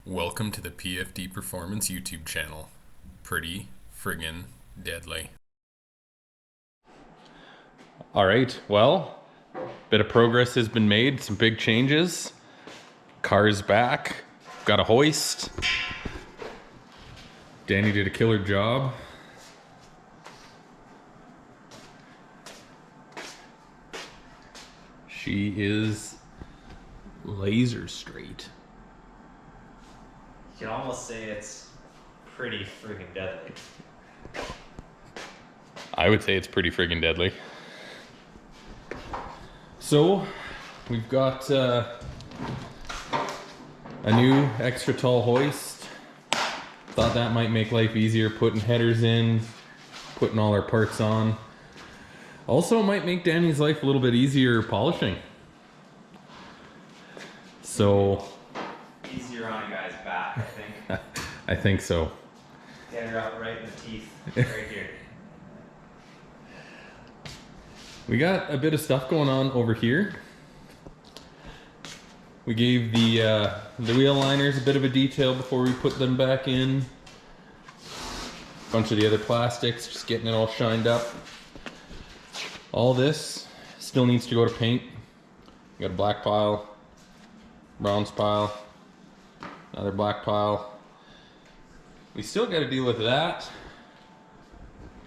Welcome to the PFD Performance YouTube channel. Pretty friggin' deadly. Alright, well, bit of progress has been made, some big changes. Car's back, got a hoist. Danny did a killer job. She is laser straight. You can almost say it's pretty friggin' deadly. I would say it's pretty friggin' deadly. So, we've got a new extra tall hoist. Thought that might make life easier, putting headers in, putting all our parts on. Also might make Danny's life a little bit easier polishing. So... easier on a guy's back, I think. I think so. Get her out right in the teeth, right here. We got a bit of stuff going on over here. We gave the wheel liners a bit of a detail before we put them back in. A bunch of the other plastics, just getting it all shined up. All this still needs to go to paint. We got a black pile, bronze pile, another black pile. We still got to deal with that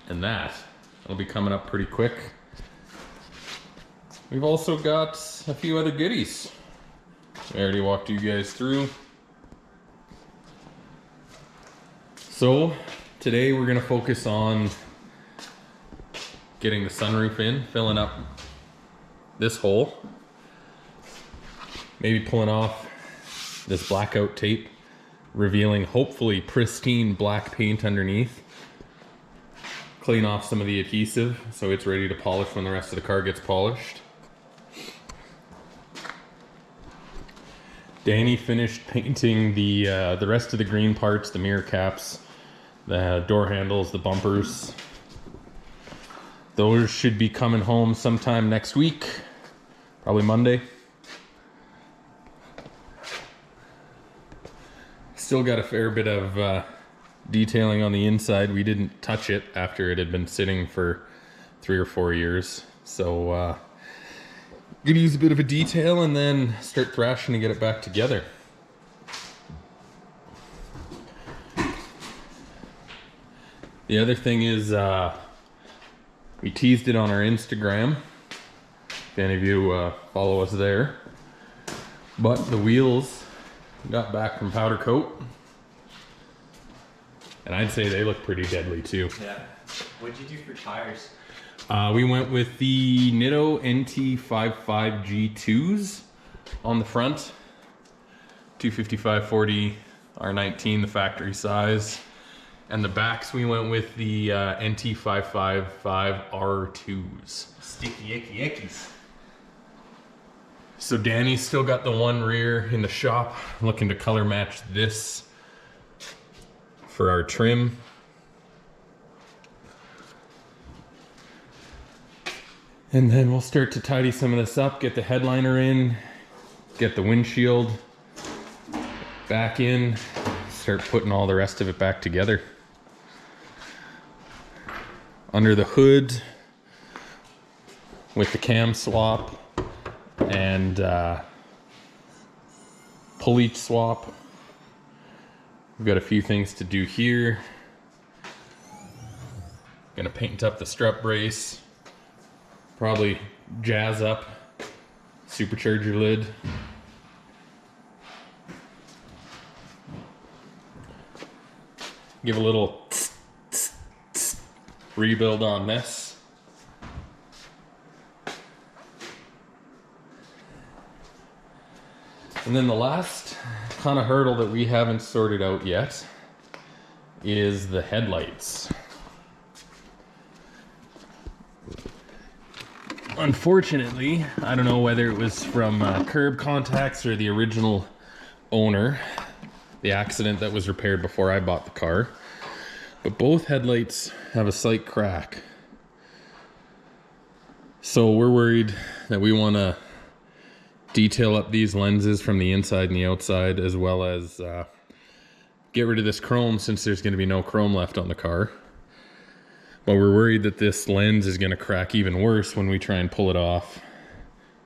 and that. It'll be coming up pretty quick. We've also got a few other goodies. I already walked you guys through. So today we're going to focus on getting the sunroof in, filling up this hole, maybe pulling off this blackout tape, revealing hopefully pristine black paint underneath, clean off some of the adhesive so it's ready to polish when the rest of the car gets polished. Danny finished painting the rest of the green parts, the mirror caps, the door handles, the bumpers. Those should be coming home sometime next week, probably Monday. Still got a fair bit of detailing on the inside. We didn't touch it after it had been sitting for 3 or 4 years. So gonna use a bit of a detail and then start thrashing to get it back together. The other thing is we teased it on our Instagram, if any of you follow us there, but the wheels got back from powder coat, and I'd say they look pretty deadly too. Yeah. What'd you do for tires? We went with the Nitto NT55 G2s on the front, 255/40 R19, the factory size. And the backs we went with the NT555 R2s. Sticky icky ickies. So Danny's still got the one rear in the shop. I'm looking to color match this for our trim. And then we'll start to tidy some of this up, get the headliner in, get the windshield back in, start putting all the rest of it back together. Under the hood, with the cam swap and pulley swap, we've got a few things to do here. Gonna paint up the strut brace. Probably jazz up supercharger lid. Give a little rebuild on this. And then the last kind of hurdle that we haven't sorted out yet is the headlights. Unfortunately, I don't know whether it was from curb contacts or the original owner, the accident that was repaired before I bought the car, but both headlights have a slight crack. So we're worried that we want to detail up these lenses from the inside and the outside, as well as get rid of this chrome since there's going to be no chrome left on the car. But we're worried that this lens is going to crack even worse when we try and pull it off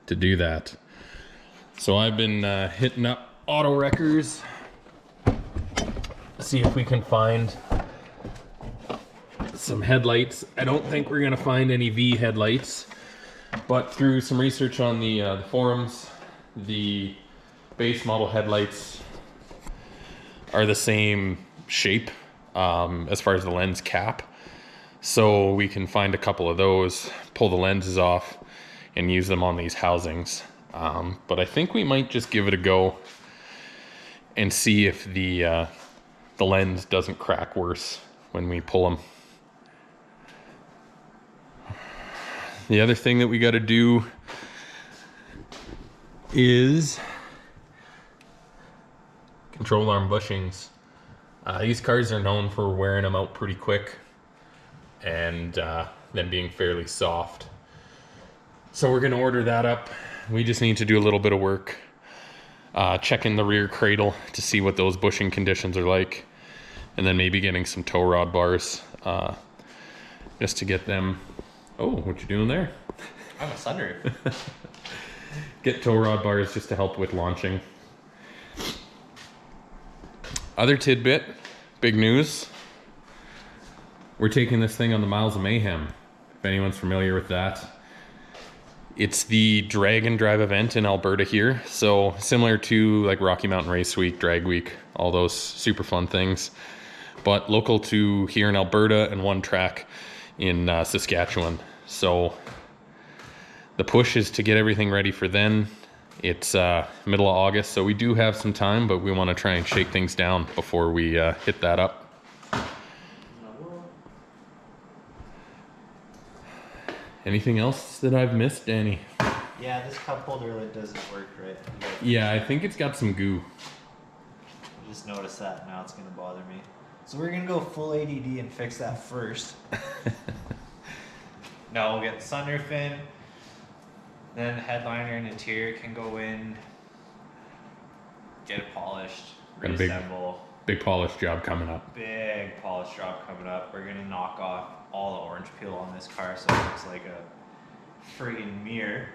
to do that. So I've been hitting up auto wreckers, see if we can find some headlights. I don't think we're going to find any V headlights, but through some research on the forums, the base model headlights are the same shape as far as the lens cap. So we can find a couple of those, pull the lenses off, and use them on these housings. But I think we might just give it a go and see if the lens doesn't crack worse when we pull them. The other thing that we got to do is control arm bushings. These cars are known for wearing them out pretty quick and them being fairly soft. So we're going to order that up. We just need to do a little bit of work, checking the rear cradle to see what those bushing conditions are like, and then maybe getting some tow rod bars just to get them. Oh, what you doing there? I'm a sunroof. Get tow rod bars just to help with launching. Other tidbit, big news. We're taking this thing on the Miles of Mayhem, if anyone's familiar with that. It's the drag and drive event in Alberta here. So similar to like Rocky Mountain Race Week, Drag Week, all those super fun things. But local to here in Alberta and one track in Saskatchewan. So the push is to get everything ready for then. It's middle of August, so we do have some time, but we want to try and shake things down before we hit that up. Anything else that I've missed, Danny? Yeah, this cup holder lid doesn't work right. Yeah, I think it's got some goo. I just noticed that, now it's going to bother me. So we're going to go full ADD and fix that first. No, we'll get the sunroof in, then the headliner and interior can go in, get it polished, Got a reassemble. big polish job coming up. Big polish job coming up. We're going to knock off all the orange peel on this car so it looks like a friggin' mirror.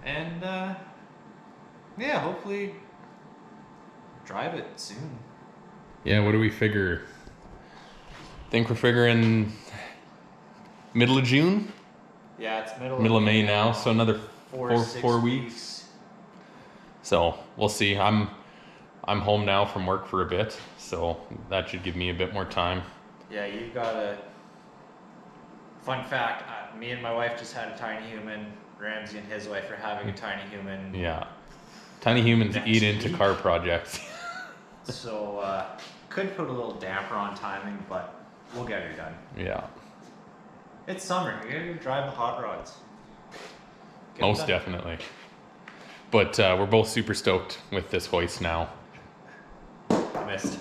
And yeah, hopefully drive it soon. Yeah, what do we figure? Think we're figuring middle of June? Yeah, it's Middle of May now, so another four weeks. So we'll see. I'm home now from work for a bit, so that should give me a bit more time. Yeah, you got a fun fact. Me and my wife just had a tiny human. Ramsey and his wife are having a tiny human. Yeah, tiny humans Next eat into week. car projects. So could put a little damper on timing, but we'll get her done. Yeah, It's summer. You gotta go drive the hot rods. Get it most done. definitely. But we're both super stoked with this hoist now. I missed.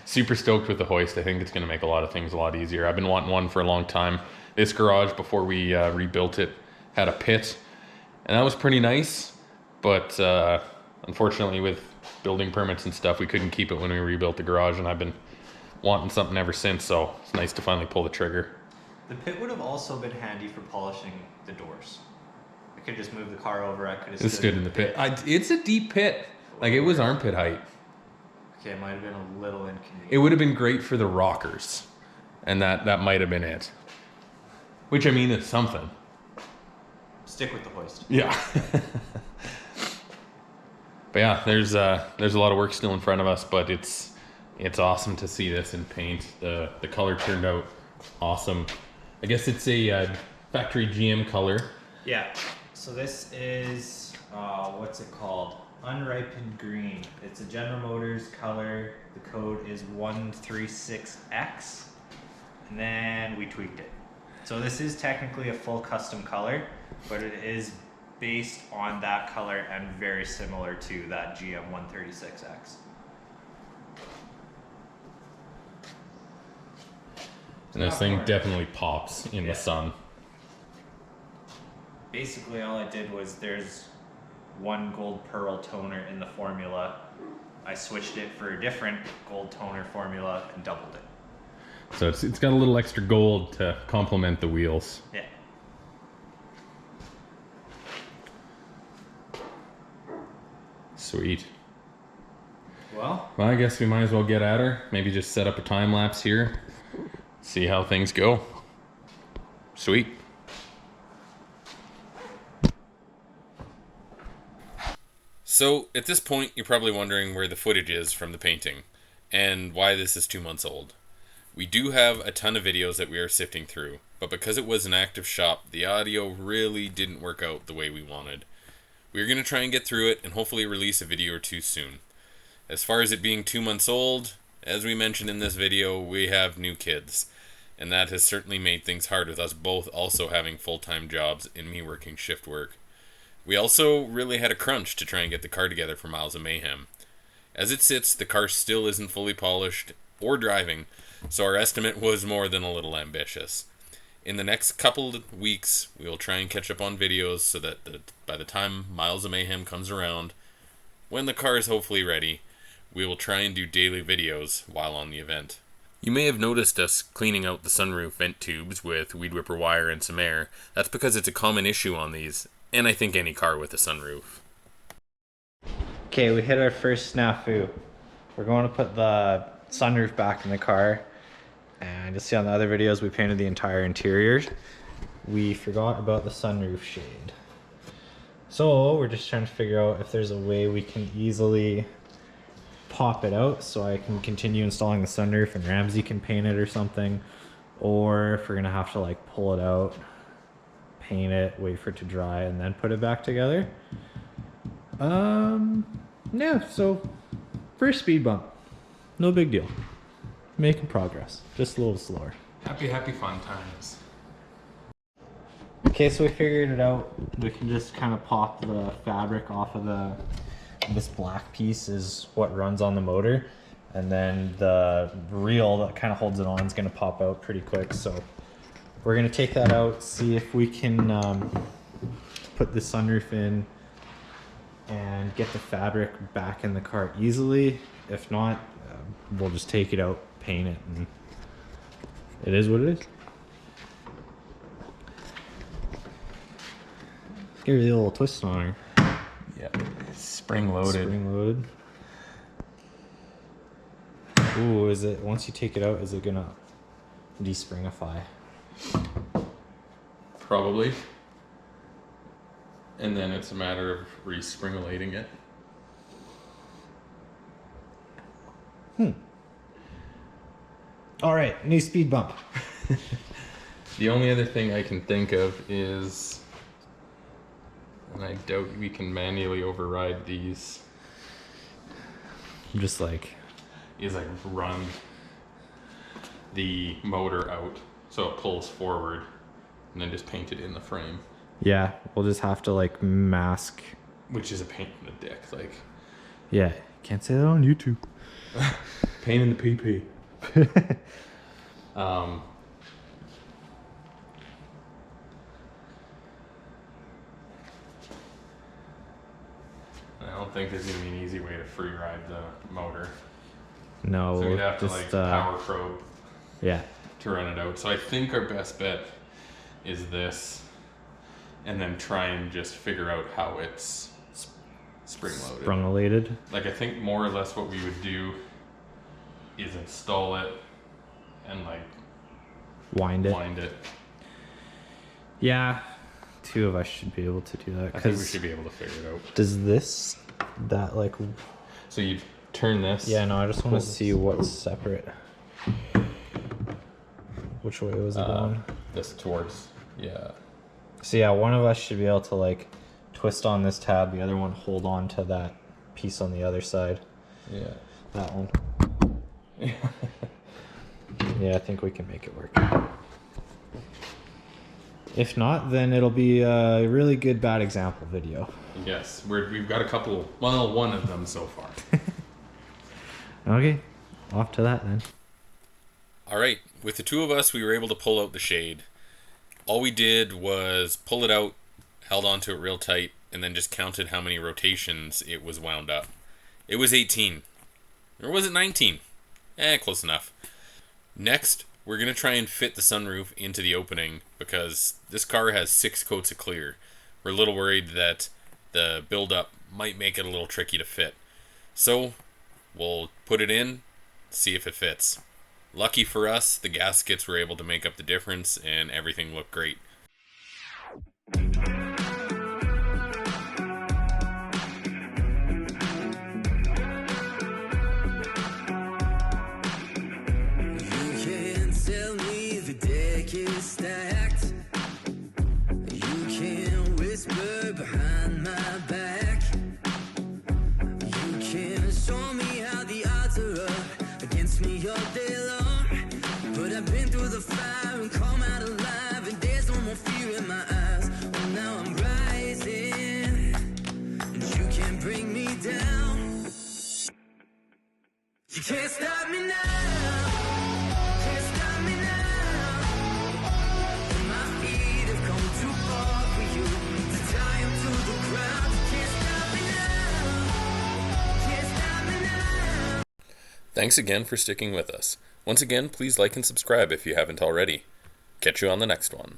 Super stoked with the hoist. I think it's going to make a lot of things a lot easier. I've been wanting one for a long time. This garage, before we rebuilt it, had a pit, and that was pretty nice. But unfortunately, with building permits and stuff, we couldn't keep it when we rebuilt the garage, and I've been wanting something ever since. So it's nice to finally pull the trigger. The pit would have also been handy for polishing the doors. I could just move the car over. I could have It stood in the pit. It's a deep pit. Like, it was armpit height. Okay, it might have been a little inconvenient. It would have been great for the rockers, and that might have been it. Which, I mean, it's something. Stick with the hoist. Yeah. But yeah, there's a lot of work still in front of us, but it's awesome to see this in paint. The color turned out awesome. I guess it's a factory GM color. Yeah. So this is what's it called? Unripened green. It's a General Motors color. The code is 136X, and then we tweaked it. So this is technically a full custom color, but it is based on that color and very similar to that GM 136X. And this thing definitely pops in Yeah. the sun. Basically all I did was there's one gold pearl toner in the formula, I switched it for a different gold toner formula and doubled it. So it's got a little extra gold to complement the wheels. Yeah. Sweet. Well, I guess we might as well get at her. Maybe just set up a time lapse here. See how things go. Sweet. So at this point, you're probably wondering where the footage is from the painting and why this is 2 months old. We do have a ton of videos that we are sifting through, but because it was an active shop, the audio really didn't work out the way we wanted. We're going to try and get through it and hopefully release a video or two soon. As far as it being 2 months old, as we mentioned in this video, we have new kids, and that has certainly made things hard with us both also having full-time jobs and me working shift work. We also really had a crunch to try and get the car together for Miles of Mayhem. As it sits, the car still isn't fully polished or driving, so our estimate was more than a little ambitious. In the next couple of weeks, we will try and catch up on videos so that by the time Miles of Mayhem comes around, when the car is hopefully ready, we will try and do daily videos while on the event. You may have noticed us cleaning out the sunroof vent tubes with weed whipper wire and some air. That's because it's a common issue on these, and I think any car with a sunroof. okay, we hit our first snafu. We're going to put the sunroof back in the car. And you'll see on the other videos we painted the entire interior. We forgot about the sunroof shade. So we're just trying to figure out if there's a way we can easily pop it out so I can continue installing the sunroof and Ramsey can paint it or something. Or if we're gonna have to like pull it out, paint it, wait for it to dry, and then put it back together. Yeah, so first speed bump. No big deal. Making progress, just a little slower. Happy fun times. Okay, so we figured it out. We can just kind of pop the fabric off of this black piece is what runs on the motor. And then the reel that kind of holds it on is going to pop out pretty quick. So we're going to take that out, see if we can put the sunroof in and get the fabric back in the car easily. If not, we'll just take it out, paint it, and it is what it is. Give you a little twist on her. Yeah, spring loaded. Spring loaded. Ooh, is it, once you take it out, is it gonna despringify? Probably. And then it's a matter of re-springulating it. All right, new speed bump. The only other thing I can think of is, and I doubt we can manually override these, Just like, is like run the motor out so it pulls forward and then just paint it in the frame. yeah, we'll just have to like mask. Which is a pain in the dick, like. Yeah, can't say that on YouTube. Pain in the PP. I don't think there's gonna be an easy way to free ride the motor. No, So we'd have to just like power probe yeah. to run it out. So I think our best bet is this, and then try and just figure out how it's spring loaded. Sprung-related. Like I think more or less what we would do is install it and like Wind it. wind it. Yeah, two of us should be able to do that. I think we should be able to figure it out. Does this, that like, So you turn this. yeah, no, I just want to see what's separate. Which way was it going? This towards, yeah. So yeah, one of us should be able to like twist on this tab, the other one hold on to that piece on the other side. Yeah. That one. Yeah, I think we can make it work. If not, then it'll be a really good bad example video. Yes, we've got a couple, well, one of them so far. Okay, off to that then. All right, with the two of us, we were able to pull out the shade. All we did was pull it out, held onto it real tight, and then just counted how many rotations it was wound up. It was 18. Or was it 19? Close enough. Next, we're going to try and fit the sunroof into the opening because this car has 6 coats of clear. We're a little worried that the build-up might make it a little tricky to fit. So, we'll put it in, see if it fits. Lucky for us, the gaskets were able to make up the difference and everything looked great. Stacked. You can whisper behind my back. You can show me how the odds are up against me all day long. But I've been through the fire and come out alive, and there's no more fear in my eyes. Oh, now I'm rising, and you can't bring me down. You can't stop me now. Thanks again for sticking with us. Once again, please like and subscribe if you haven't already. Catch you on the next one.